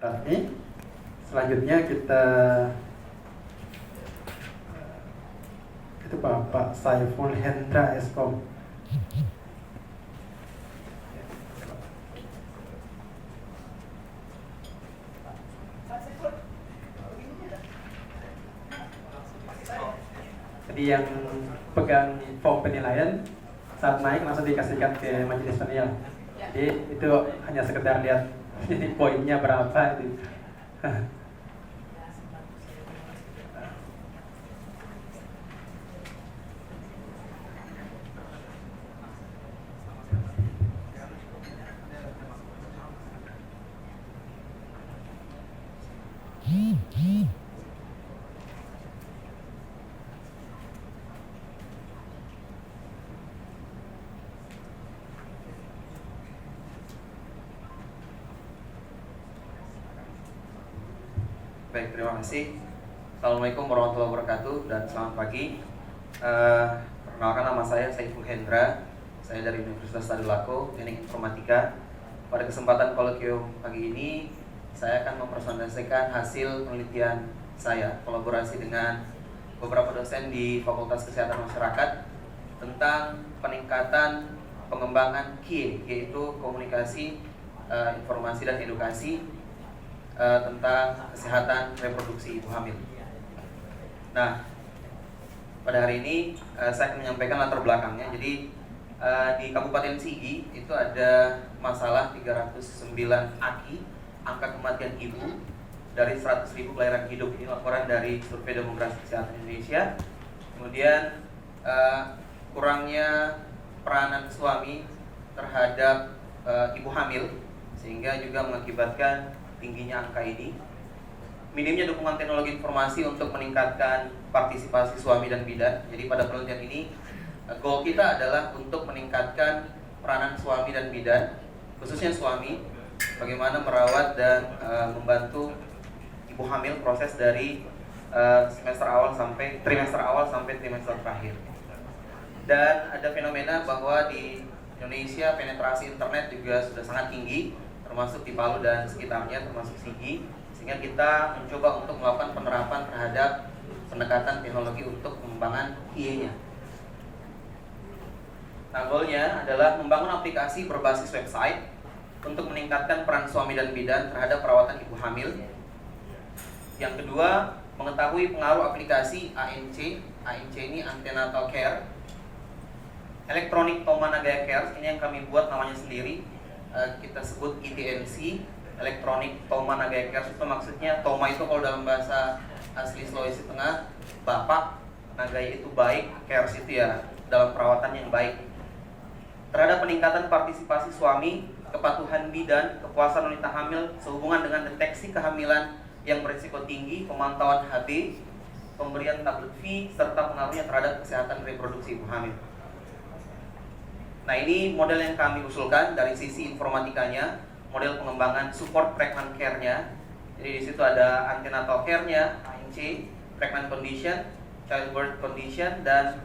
Rafni. Selanjutnya kita itu Bapak Saiful Hendra Eskom. Jadi yang pegang form penilaian saat naik langsung dikasihkan ke majelis penilaian. Jadi itu hanya sekedar lihat ini poinnya berapa itu. Baik, terima kasih. Assalamualaikum warahmatullahi wabarakatuh dan selamat pagi. Perkenalkan, nama saya Saiful Hendra. Saya dari Universitas Tadulako, Teknik Informatika. Pada kesempatan kolokium pagi ini, saya akan mempresentasikan hasil penelitian saya kolaborasi dengan beberapa dosen di Fakultas Kesehatan Masyarakat tentang peningkatan pengembangan KIE, yaitu komunikasi, informasi dan edukasi tentang kesehatan reproduksi ibu hamil. Nah, pada hari ini saya akan menyampaikan latar belakangnya. Jadi di Kabupaten Sigi itu ada masalah 309 AKI, angka kematian ibu dari 100.000 kelahiran hidup. Ini laporan dari Survei Demografi Kesehatan Indonesia. Kemudian kurangnya peranan suami terhadap ibu hamil, sehingga juga mengakibatkan tingginya angka ini. Minimnya dukungan teknologi informasi untuk meningkatkan partisipasi suami dan bidan. Jadi pada penelitian ini goal kita adalah untuk meningkatkan peranan suami dan bidan, khususnya suami, bagaimana merawat dan membantu ibu hamil proses dari trimester awal sampai trimester terakhir. Dan ada fenomena bahwa di Indonesia penetrasi internet juga sudah sangat tinggi, termasuk di Palu dan sekitarnya, termasuk Sigi, sehingga kita mencoba untuk melakukan penerapan terhadap pendekatan teknologi untuk pengembangan KIE-nya. Nah, goalnya adalah membangun aplikasi berbasis website untuk meningkatkan peran suami dan bidan terhadap perawatan ibu hamil. Yang kedua, mengetahui pengaruh aplikasi ANC ini Antenatal Care, Electronic Tauma-Nagaya Care, ini yang kami buat namanya sendiri. Kita sebut ETNC, Electronic Tauma-Nagaya Care. Itu maksudnya Tauma itu kalau dalam bahasa asli Sulawesi Tengah bapak, Nagaya itu baik, Cares itu ya dalam perawatan yang baik. Terhadap peningkatan partisipasi suami, kepatuhan bidan, kepuasan wanita hamil sehubungan dengan deteksi kehamilan yang berisiko tinggi, pemantauan HB, pemberian tablet V, serta pengaruhnya terhadap kesehatan reproduksi ibu hamil. Nah, ini model yang kami usulkan dari sisi informatikanya, model pengembangan support pregnant care-nya. Jadi di situ ada antenatal care-nya, ANC, pregnant condition, childbirth condition, dan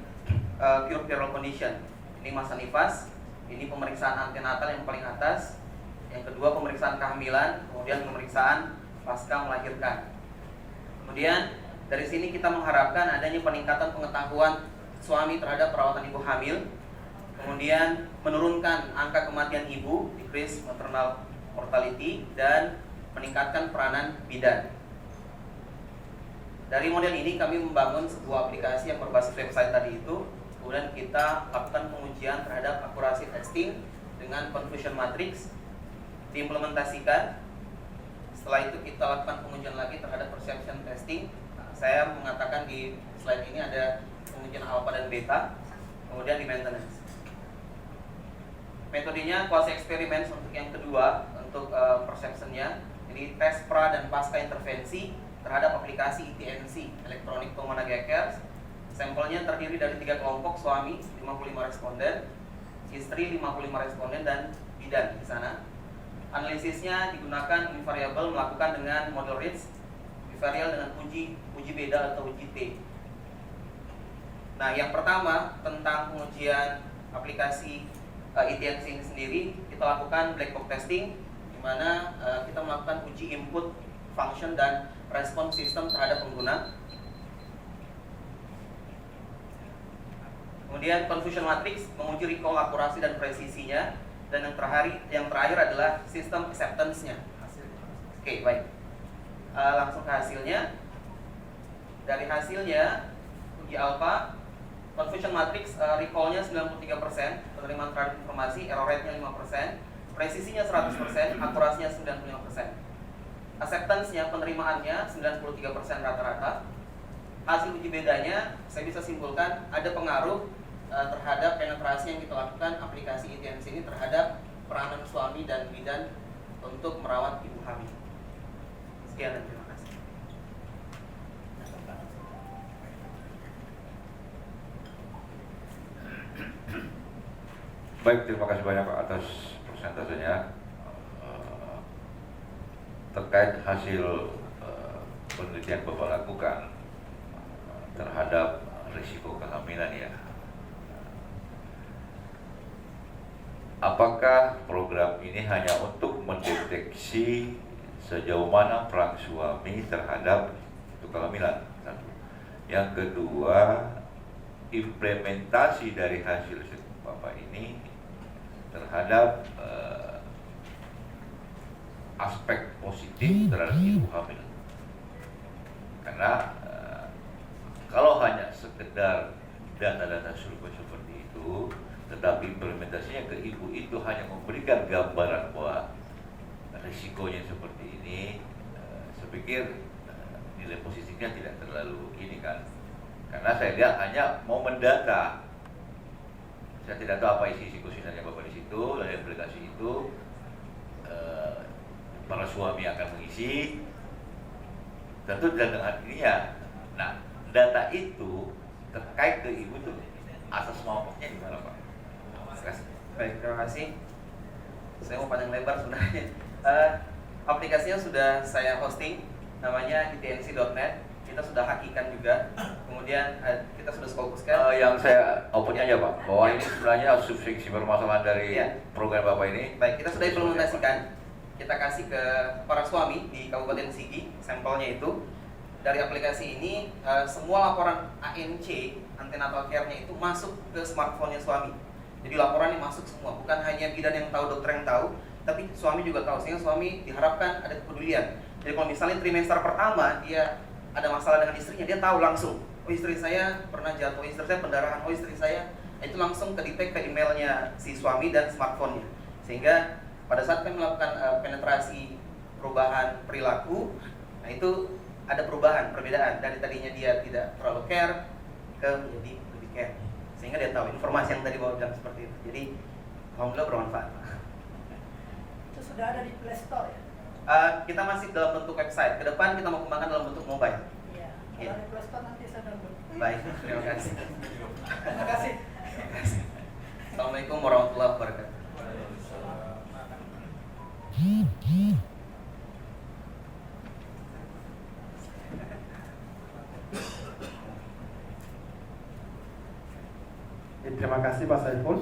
puerperal condition. Ini masa nifas, ini pemeriksaan antenatal yang paling atas. Yang kedua pemeriksaan kehamilan, kemudian pemeriksaan pasca melahirkan. Kemudian dari sini kita mengharapkan adanya peningkatan pengetahuan suami terhadap perawatan ibu hamil. Kemudian menurunkan angka kematian ibu, decrease maternal mortality, dan meningkatkan peranan bidan. Dari model ini kami membangun sebuah aplikasi yang berbasis website tadi itu. Kemudian kita lakukan pengujian terhadap akurasi testing dengan confusion matrix, diimplementasikan. Setelah itu kita lakukan pengujian lagi terhadap perception testing. Saya mengatakan di slide ini ada pengujian alpha dan beta, kemudian di maintenance. Metodenya quasi eksperimen untuk yang kedua, untuk perceptionnya. Jadi tes pra dan pasca intervensi terhadap aplikasi ETNC, Electronic Tauma-Nagaya Care. Sampelnya terdiri dari 3 kelompok, suami 55 responden, istri 55 responden, dan bidan di sana. Analisisnya digunakan invariabel melakukan dengan model RITS, bivarial dengan uji beda atau uji T. Nah, yang pertama tentang pengujian aplikasi ETNC ini sendiri, kita lakukan black box testing, di mana kita melakukan uji input, function, dan respon sistem terhadap pengguna. Kemudian confusion matrix menguji recall akurasi dan presisinya, dan yang terakhir adalah sistem acceptance-nya. Oke, baik. Langsung ke hasilnya. Dari hasilnya uji alpha, confusion matrix recall-nya 93%, penerimaan terhadap informasi, error rate-nya 5%, presisinya 100%, akurasinya 95%. Acceptance-nya, penerimaannya 93% rata-rata. Hasil uji bedanya, saya bisa simpulkan ada pengaruh terhadap penetrasi yang kita lakukan aplikasi ITNC ini terhadap peranan suami dan bidan untuk merawat ibu hamil. Sekian dan terima kasih. Baik, terima kasih banyak Pak atas presentasenya. Terkait hasil penelitian Bapak lakukan terhadap risiko kehamilan ya. Apakah program ini hanya untuk mendeteksi sejauh mana peran suami terhadap itu kehamilan? Satu. Yang kedua, implementasi dari hasil Bapak ini terhadap aspek positif terhadap ibu hamil. Karena kalau hanya sekedar data-data survei seperti itu, tetapi implementasinya ke ibu itu hanya memberikan gambaran bahwa risikonya seperti ini, saya pikir nilai positifnya tidak terlalu ini kan. Karena saya lihat hanya mau mendata. Saya tidak tahu apa isi kuesionernya Bapak di situ, dari aplikasi itu para suami akan mengisi. Tentu dengan artinya, nah data itu terkait ke ibu itu asas maupoknya di mana Pak? Baik, terima kasih. Saya mau panjang lebar sebenarnya. Aplikasinya sudah saya hosting, namanya itnc.net. Kita sudah hakikan juga. Kemudian kita sudah fokuskan. Yang saya opennya aja Pak, bahwa ini sebenarnya subsidi permasalahan dari program Bapak ini. Baik, kita sudah implementasikan. Kita kasih ke para suami di Kabupaten Sigi, sampelnya itu. Dari aplikasi ini, semua laporan ANC, antenatal care-nya itu masuk ke smartphone-nya suami. Jadi laporannya masuk semua, bukan hanya bidan yang tahu, dokter yang tahu, tapi suami juga tahu. Sehingga suami diharapkan ada kepedulian. Jadi kalau misalnya trimester pertama dia ada masalah dengan istrinya, dia tahu langsung. Oh, istri saya pernah jatuh, istri saya pendarahan, oh istri saya, itu langsung ke-detect ke emailnya si suami dan smartphone-nya. Sehingga pada saat kami melakukan penetrasi perubahan perilaku, nah itu ada perubahan, perbedaan dari tadinya dia tidak terlalu care ke menjadi lebih care. Sehingga dia tahu informasi yang tadi Bapak bilang seperti itu. Jadi alhamdulillah bermanfaat. Itu sudah ada di Play Store ya? Kita masih dalam bentuk website. Ke depan kita mau kembangkan dalam bentuk mobile. Iya. Kalau di Play Store nanti saya download. Baik, terima kasih. Terima kasih. Assalamualaikum warahmatullahi wabarakatuh. Terima kasih Pak Saiful.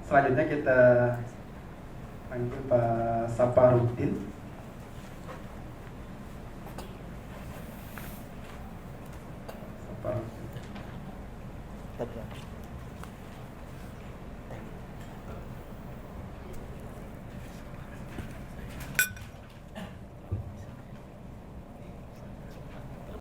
Selanjutnya kita panggil Pak Saparudin.